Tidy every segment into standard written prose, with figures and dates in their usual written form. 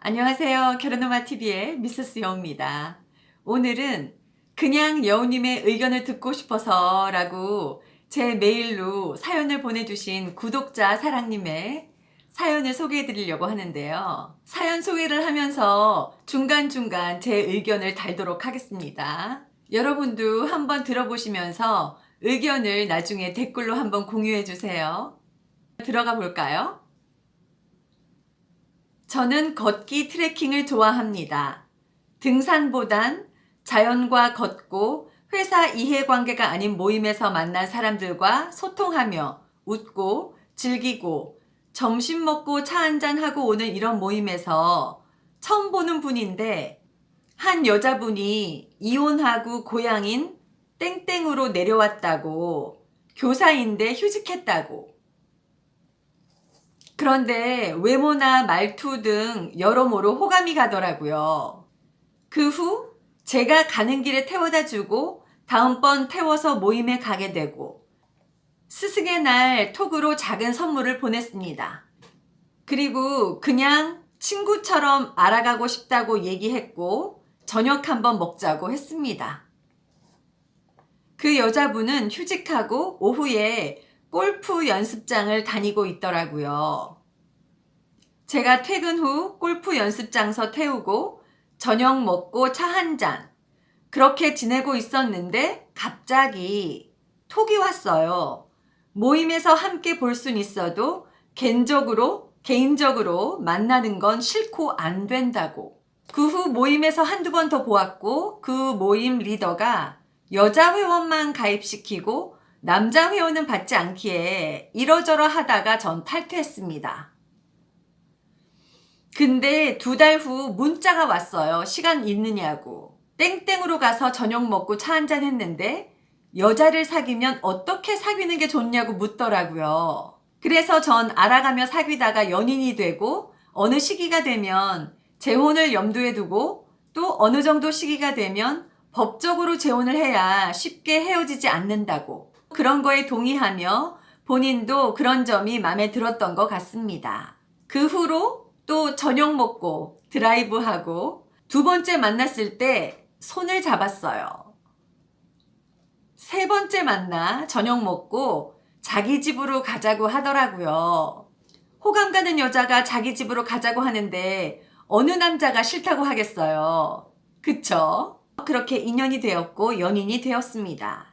안녕하세요. 결혼노마TV의 미세스 여우입니다. 오늘은 그냥 여우님의 의견을 듣고 싶어서 라고 제 메일로 사연을 보내주신 구독자 사랑님의 사연을 소개해 드리려고 하는데요. 사연 소개를 하면서 중간중간 제 의견을 달도록 하겠습니다. 여러분도 한번 들어보시면서 의견을 나중에 댓글로 한번 공유해 주세요. 들어가 볼까요? 저는 걷기 트레킹을 좋아합니다. 등산보단 자연과 걷고 회사 이해관계가 아닌 모임에서 만난 사람들과 소통하며 웃고 즐기고 점심 먹고 차 한잔하고 오는 이런 모임에서 처음 보는 분인데 한 여자분이 이혼하고 고향인 땡땡으로 내려왔다고, 교사인데 휴직했다고, 그런데 외모나 말투 등 여러모로 호감이 가더라고요. 그 후 제가 가는 길에 태워다 주고 다음번 태워서 모임에 가게 되고 스승의 날 톡으로 작은 선물을 보냈습니다. 그리고 그냥 친구처럼 알아가고 싶다고 얘기했고 저녁 한번 먹자고 했습니다. 그 여자분은 휴직하고 오후에 골프 연습장을 다니고 있더라고요. 제가 퇴근 후 골프 연습장서 태우고 저녁 먹고 차 한 잔 그렇게 지내고 있었는데 갑자기 톡이 왔어요. 모임에서 함께 볼 순 있어도 개인적으로 만나는 건 싫고 안 된다고. 그 후 모임에서 한두 번 더 보았고 그 모임 리더가 여자 회원만 가입시키고 남자 회원은 받지 않기에 이러저러 하다가 전 탈퇴했습니다. 근데 2달 후 문자가 왔어요. 시간 있느냐고. 땡땡으로 가서 저녁 먹고 차 한잔 했는데 여자를 사귀면 어떻게 사귀는 게 좋냐고 묻더라고요. 그래서 전 알아가며 사귀다가 연인이 되고 어느 시기가 되면 재혼을 염두에 두고 또 어느 정도 시기가 되면 법적으로 재혼을 해야 쉽게 헤어지지 않는다고. 그런 거에 동의하며 본인도 그런 점이 마음에 들었던 것 같습니다. 그 후로 또 저녁 먹고 드라이브하고 2번째 만났을 때 손을 잡았어요. 3번째 만나 저녁 먹고 자기 집으로 가자고 하더라고요. 호감 가는 여자가 자기 집으로 가자고 하는데 어느 남자가 싫다고 하겠어요. 그쵸? 그렇게 인연이 되었고 연인이 되었습니다.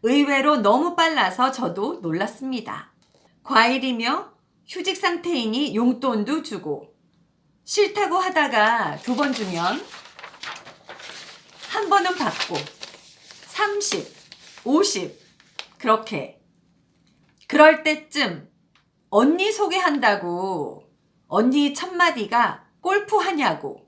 의외로 너무 빨라서 저도 놀랐습니다. 과일이며 휴직 상태이니 용돈도 주고 싫다고 하다가 2번 주면 한 번은 받고 30, 50 그렇게. 그럴 때쯤 언니 소개한다고 언니 첫마디가 골프 하냐고.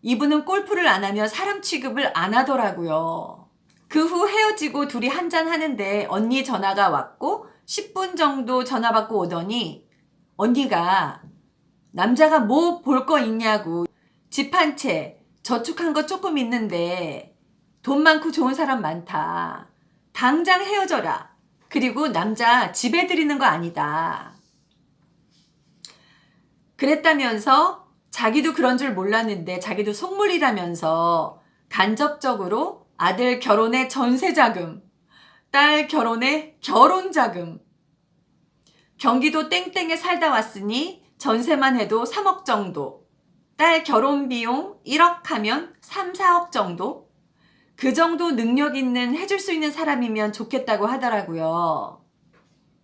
이분은 골프를 안 하면 사람 취급을 안 하더라고요. 그 후 헤어지고 둘이 한잔 하는데 언니 전화가 왔고 10분 정도 전화 받고 오더니 언니가 남자가 뭐 볼 거 있냐고, 집 한 채 저축한 거 조금 있는데 돈 많고 좋은 사람 많다. 당장 헤어져라. 그리고 남자 집에 들이는 거 아니다. 그랬다면서 자기도 그런 줄 몰랐는데 자기도 속물이라면서 간접적으로 아들 결혼의 전세자금, 딸 결혼의 결혼자금, 경기도 땡땡에 살다 왔으니 전세만 해도 3억 정도, 딸 결혼 비용 1억 하면 3, 4억 정도? 그 정도 능력 있는 해줄 수 있는 사람이면 좋겠다고 하더라고요.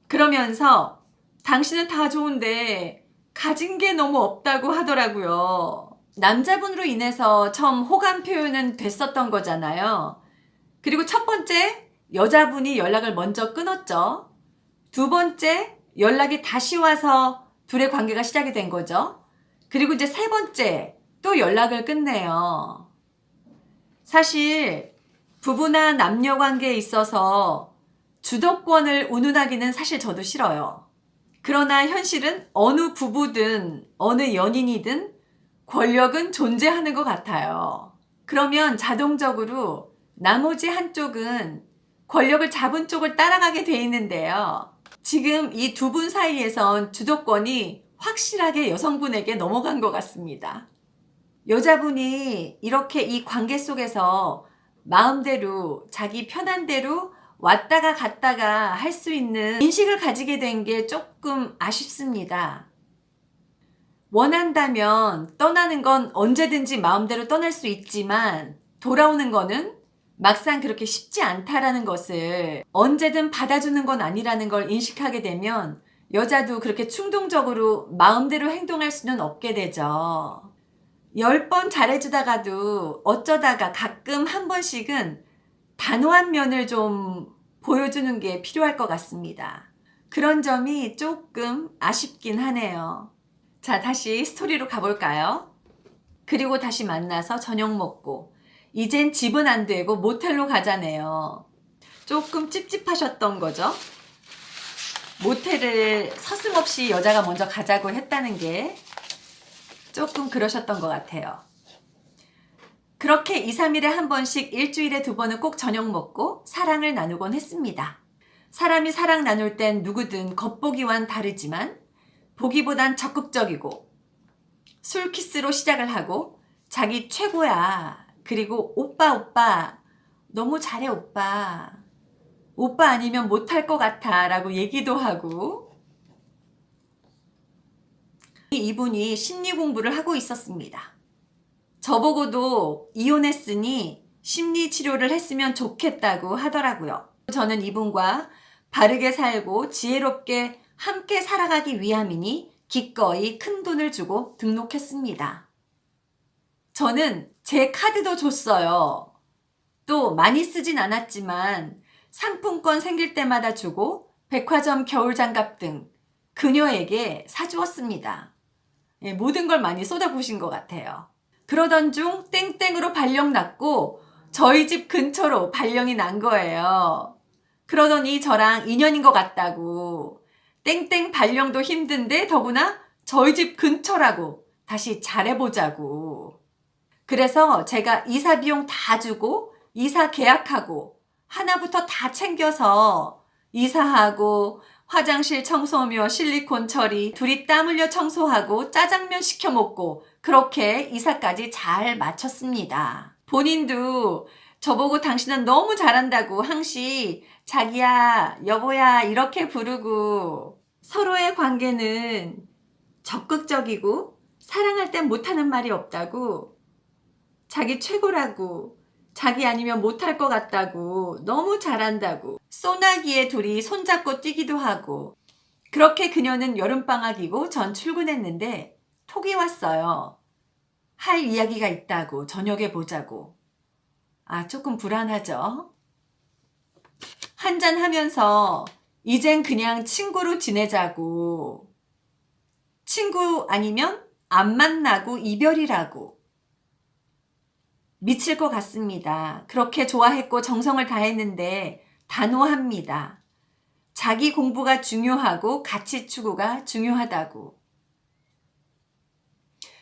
그러면서 당신은 다 좋은데 가진 게 너무 없다고 하더라고요. 남자분으로 인해서 처음 호감 표현은 됐었던 거잖아요. 그리고 첫 번째 여자분이 연락을 먼저 끊었죠. 2번째 연락이 다시 와서 둘의 관계가 시작이 된 거죠. 그리고 이제 3번째 또 연락을 끊네요. 사실 부부나 남녀 관계에 있어서 주도권을 운운하기는 사실 저도 싫어요. 그러나 현실은 어느 부부든 어느 연인이든 권력은 존재하는 것 같아요. 그러면 자동적으로 나머지 한쪽은 권력을 잡은 쪽을 따라가게 돼 있는데요. 지금 이 2분 사이에선 주도권이 확실하게 여성분에게 넘어간 것 같습니다. 여자분이 이렇게 이 관계 속에서 마음대로 자기 편한 대로 왔다가 갔다가 할 수 있는 인식을 가지게 된 게 조금 아쉽습니다. 원한다면 떠나는 건 언제든지 마음대로 떠날 수 있지만 돌아오는 거는 막상 그렇게 쉽지 않다라는 것을 언제든 받아주는 건 아니라는 걸 인식하게 되면 여자도 그렇게 충동적으로 마음대로 행동할 수는 없게 되죠. 10번 잘해주다가도 어쩌다가 가끔 한 번씩은 단호한 면을 좀 보여주는 게 필요할 것 같습니다. 그런 점이 조금 아쉽긴 하네요. 자, 다시 스토리로 가볼까요? 그리고 다시 만나서 저녁 먹고 이젠 집은 안 되고 모텔로 가자네요. 조금 찝찝하셨던 거죠? 모텔을 서슴없이 여자가 먼저 가자고 했다는 게 조금 그러셨던 것 같아요. 그렇게 2, 3일에 한 번씩 일주일에 2번은 꼭 저녁 먹고 사랑을 나누곤 했습니다. 사람이 사랑 나눌 땐 누구든 겉보기와는 다르지만 보기보단 적극적이고 술 키스로 시작을 하고 자기 최고야. 그리고 오빠 너무 잘해 오빠 아니면 못할 것 같아 라고 얘기도 하고 이분이 심리 공부를 하고 있었습니다. 저보고도 이혼했으니 심리 치료를 했으면 좋겠다고 하더라고요. 저는 이분과 바르게 살고 지혜롭게 함께 살아가기 위함이니 기꺼이 큰 돈을 주고 등록했습니다. 저는 제 카드도 줬어요. 또 많이 쓰진 않았지만 상품권 생길 때마다 주고 백화점 겨울장갑 등 그녀에게 사주었습니다. 모든 걸 많이 쏟아부으신 것 같아요. 그러던 중 땡땡으로 발령 났고 저희 집 근처로 발령이 난 거예요. 그러더니 저랑 인연인 것 같다고 땡땡 발령도 힘든데 더구나 저희 집 근처라고 다시 잘해보자고. 그래서 제가 이사 비용 다 주고 이사 계약하고 하나부터 다 챙겨서 이사하고 화장실 청소며 실리콘 처리, 둘이 땀 흘려 청소하고 짜장면 시켜 먹고 그렇게 이사까지 잘 마쳤습니다. 본인도 저보고 당신은 너무 잘한다고 항시 자기야, 여보야 이렇게 부르고 서로의 관계는 적극적이고 사랑할 땐 못하는 말이 없다고 자기 최고라고 자기 아니면 못할 것 같다고 너무 잘한다고 소나기에 둘이 손잡고 뛰기도 하고 그렇게 그녀는 여름방학이고 전 출근했는데 톡이 왔어요. 할 이야기가 있다고 저녁에 보자고. 조금 불안하죠? 한잔 하면서 이젠 그냥 친구로 지내자고. 친구 아니면 안 만나고 이별이라고. 미칠 것 같습니다. 그렇게 좋아했고 정성을 다했는데 단호합니다. 자기 공부가 중요하고 가치 추구가 중요하다고.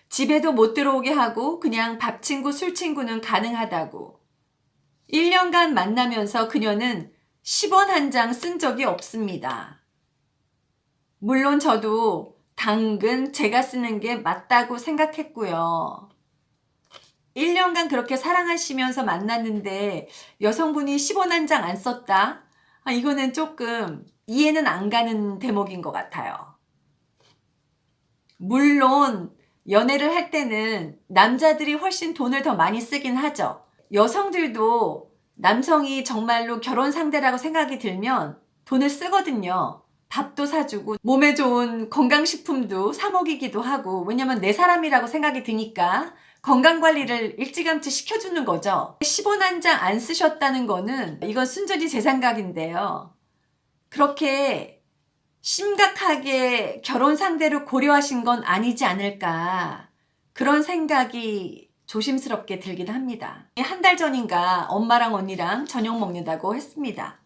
집에도 못 들어오게 하고 그냥 밥 친구, 술 친구는 가능하다고. 1년간 만나면서 그녀는 10원 한 장 쓴 적이 없습니다. 물론 저도 당근 제가 쓰는 게 맞다고 생각했고요. 1년간 그렇게 사랑하시면서 만났는데 여성분이 10원 한 장 안 썼다? 이거는 조금 이해는 안 가는 대목인 것 같아요. 물론 연애를 할 때는 남자들이 훨씬 돈을 더 많이 쓰긴 하죠. 여성들도 남성이 정말로 결혼 상대라고 생각이 들면 돈을 쓰거든요. 밥도 사주고 몸에 좋은 건강식품도 사 먹이기도 하고 왜냐면 내 사람이라고 생각이 드니까 건강관리를 일찌감치 시켜주는 거죠. 10원 한 장 안 쓰셨다는 거는 이건 순전히 제 생각인데요. 그렇게 심각하게 결혼 상대로 고려하신 건 아니지 않을까 그런 생각이 조심스럽게 들긴 합니다. 한 달 전인가 엄마랑 언니랑 저녁 먹는다고 했습니다.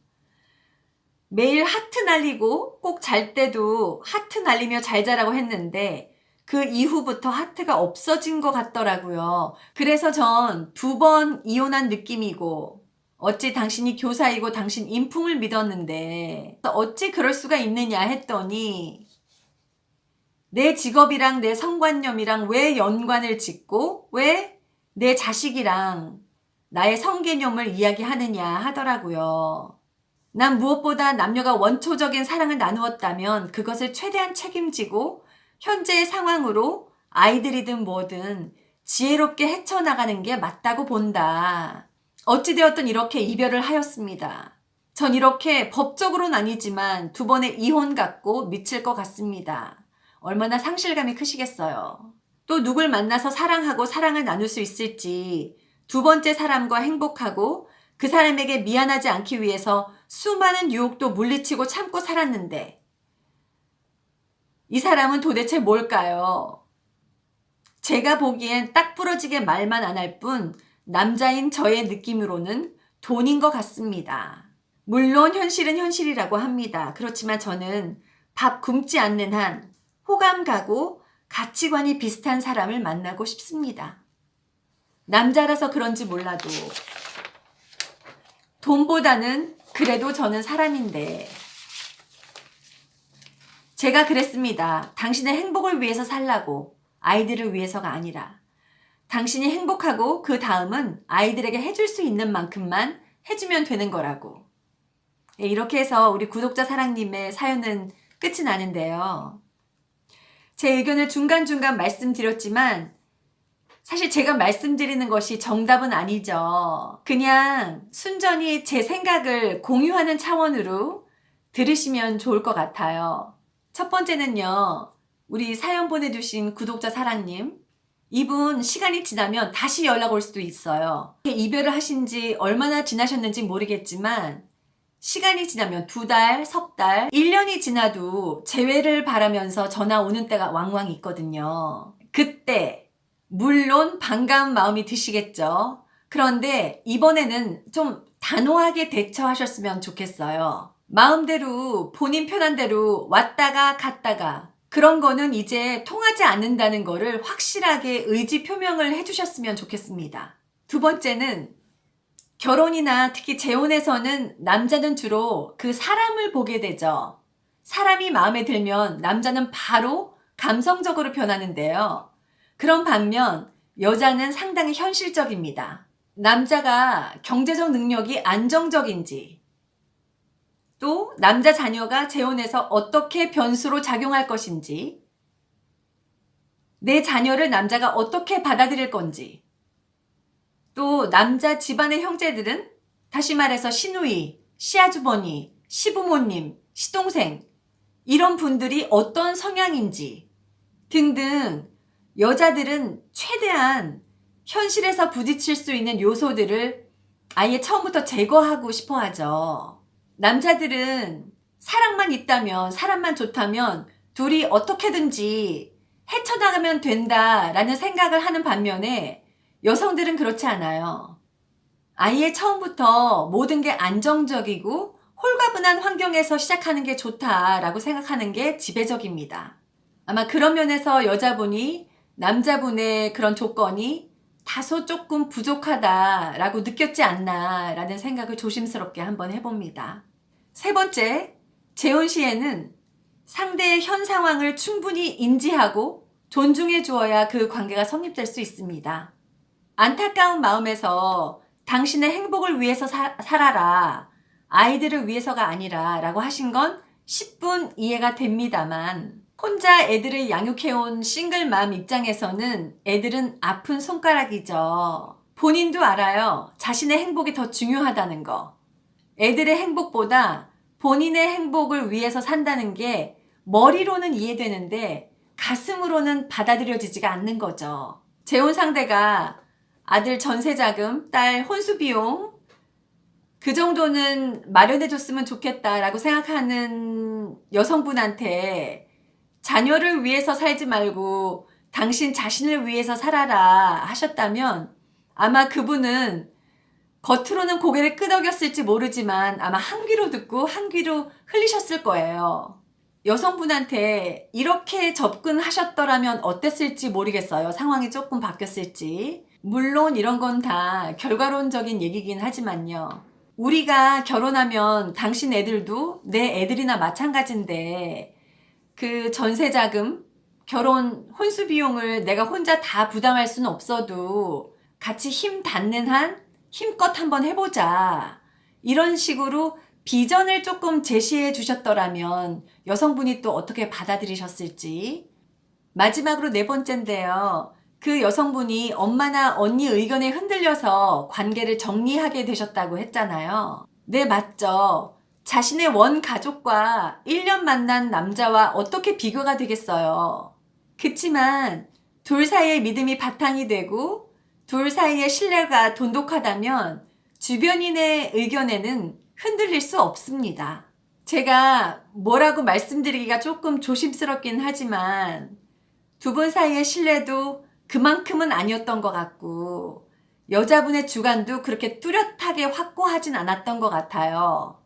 매일 하트 날리고 꼭 잘 때도 하트 날리며 잘 자라고 했는데 그 이후부터 하트가 없어진 것 같더라고요. 그래서 전 2번 이혼한 느낌이고 어찌 당신이 교사이고 당신 인품을 믿었는데 어찌 그럴 수가 있느냐 했더니 내 직업이랑 내 성관념이랑 왜 연관을 짓고 왜 내 자식이랑 나의 성개념을 이야기하느냐 하더라고요. 난 무엇보다 남녀가 원초적인 사랑을 나누었다면 그것을 최대한 책임지고 현재의 상황으로 아이들이든 뭐든 지혜롭게 헤쳐나가는 게 맞다고 본다. 어찌되었든 이렇게 이별을 하였습니다. 전 이렇게 법적으로는 아니지만 2번의 이혼 갖고 미칠 것 같습니다. 얼마나 상실감이 크시겠어요. 또 누굴 만나서 사랑하고 사랑을 나눌 수 있을지 2번째 사람과 행복하고 그 사람에게 미안하지 않기 위해서 수많은 유혹도 물리치고 참고 살았는데 이 사람은 도대체 뭘까요? 제가 보기엔 딱 부러지게 말만 안 할 뿐 남자인 저의 느낌으로는 돈인 것 같습니다. 물론 현실은 현실이라고 합니다. 그렇지만 저는 밥 굶지 않는 한 호감 가고 가치관이 비슷한 사람을 만나고 싶습니다. 남자라서 그런지 몰라도 돈보다는 그래도 저는 사람인데 제가 그랬습니다. 당신의 행복을 위해서 살라고 아이들을 위해서가 아니라 당신이 행복하고 그 다음은 아이들에게 해줄 수 있는 만큼만 해주면 되는 거라고. 이렇게 해서 우리 구독자 사랑님의 사연은 끝이 나는데요. 제 의견을 중간중간 말씀드렸지만 사실 제가 말씀드리는 것이 정답은 아니죠. 그냥 순전히 제 생각을 공유하는 차원으로 들으시면 좋을 것 같아요. 첫 번째는요. 우리 사연 보내주신 구독자 사랑님. 이분 시간이 지나면 다시 연락 올 수도 있어요. 이별을 하신 지 얼마나 지나셨는지 모르겠지만 시간이 지나면 2달, 석 달, 1년이 지나도 재회를 바라면서 전화 오는 때가 왕왕 있거든요. 그때 물론 반가운 마음이 드시겠죠. 그런데 이번에는 좀 단호하게 대처하셨으면 좋겠어요. 마음대로 본인 편한 대로 왔다가 갔다가 그런 거는 이제 통하지 않는다는 거를 확실하게 의지 표명을 해주셨으면 좋겠습니다. 2번째는 결혼이나 특히 재혼에서는 남자는 주로 그 사람을 보게 되죠. 사람이 마음에 들면 남자는 바로 감성적으로 변하는데요. 그런 반면 여자는 상당히 현실적입니다. 남자가 경제적 능력이 안정적인지 또 남자 자녀가 재혼해서 어떻게 변수로 작용할 것인지 내 자녀를 남자가 어떻게 받아들일 건지 또 남자 집안의 형제들은 다시 말해서 시누이, 시아주버니, 시부모님, 시동생 이런 분들이 어떤 성향인지 등등 여자들은 최대한 현실에서 부딪힐 수 있는 요소들을 아예 처음부터 제거하고 싶어 하죠. 남자들은 사랑만 있다면 사람만 좋다면 둘이 어떻게든지 헤쳐나가면 된다라는 생각을 하는 반면에 여성들은 그렇지 않아요. 아예 처음부터 모든 게 안정적이고 홀가분한 환경에서 시작하는 게 좋다라고 생각하는 게 지배적입니다. 아마 그런 면에서 여자분이 남자분의 그런 조건이 다소 조금 부족하다라고 느꼈지 않나라는 생각을 조심스럽게 한번 해봅니다. 3번째, 재혼 시에는 상대의 현 상황을 충분히 인지하고 존중해 주어야 그 관계가 성립될 수 있습니다. 안타까운 마음에서 당신의 행복을 위해서 살아라. 아이들을 위해서가 아니라 라고 하신 건 10분 이해가 됩니다만 혼자 애들을 양육해온 싱글맘 입장에서는 애들은 아픈 손가락이죠. 본인도 알아요. 자신의 행복이 더 중요하다는 거. 애들의 행복보다 본인의 행복을 위해서 산다는 게 머리로는 이해되는데 가슴으로는 받아들여지지가 않는 거죠. 재혼 상대가 아들 전세자금, 딸 혼수비용 그 정도는 마련해줬으면 좋겠다라고 생각하는 여성분한테 자녀를 위해서 살지 말고 당신 자신을 위해서 살아라 하셨다면 아마 그분은 겉으로는 고개를 끄덕였을지 모르지만 아마 한 귀로 듣고 한 귀로 흘리셨을 거예요. 여성분한테 이렇게 접근하셨더라면 어땠을지 모르겠어요. 상황이 조금 바뀌었을지. 물론 이런 건 다 결과론적인 얘기긴 하지만요. 우리가 결혼하면 당신 애들도 내 애들이나 마찬가지인데 그 전세자금, 결혼 혼수 비용을 내가 혼자 다 부담할 수는 없어도 같이 힘 닿는 한 힘껏 한번 해보자. 이런 식으로 비전을 조금 제시해 주셨더라면 여성분이 또 어떻게 받아들이셨을지. 마지막으로 네 번째인데요. 그 여성분이 엄마나 언니 의견에 흔들려서 관계를 정리하게 되셨다고 했잖아요. 네, 맞죠. 자신의 원 가족과 1년 만난 남자와 어떻게 비교가 되겠어요. 그치만 둘 사이의 믿음이 바탕이 되고 둘 사이의 신뢰가 돈독하다면 주변인의 의견에는 흔들릴 수 없습니다. 제가 뭐라고 말씀드리기가 조금 조심스럽긴 하지만 두 분 사이의 신뢰도 그만큼은 아니었던 것 같고 여자분의 주관도 그렇게 뚜렷하게 확고하진 않았던 것 같아요.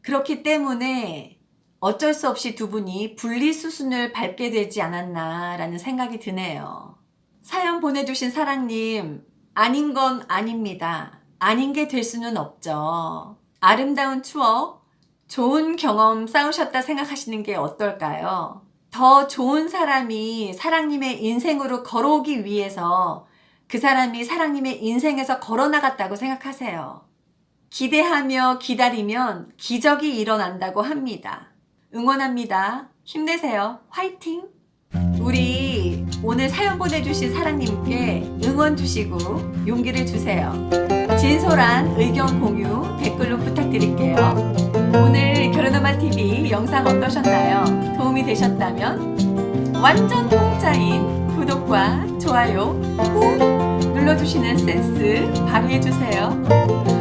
그렇기 때문에 어쩔 수 없이 두 분이 분리수순을 밟게 되지 않았나라는 생각이 드네요. 사연 보내주신 사랑님, 아닌 건 아닙니다. 아닌 게 될 수는 없죠. 아름다운 추억, 좋은 경험 쌓으셨다 생각하시는 게 어떨까요? 더 좋은 사람이 사랑님의 인생으로 걸어오기 위해서 그 사람이 사랑님의 인생에서 걸어나갔다고 생각하세요. 기대하며 기다리면 기적이 일어난다고 합니다. 응원합니다. 힘내세요. 화이팅! 우리 오늘 사연 보내주신 사랑님께 응원 주시고 용기를 주세요. 진솔한 의견 공유 댓글로 부탁드릴게요. 오늘 결혼음악TV 영상 어떠셨나요? 도움이 되셨다면 완전 공짜인 구독과 좋아요 꾹 눌러주시는 센스 발휘해주세요.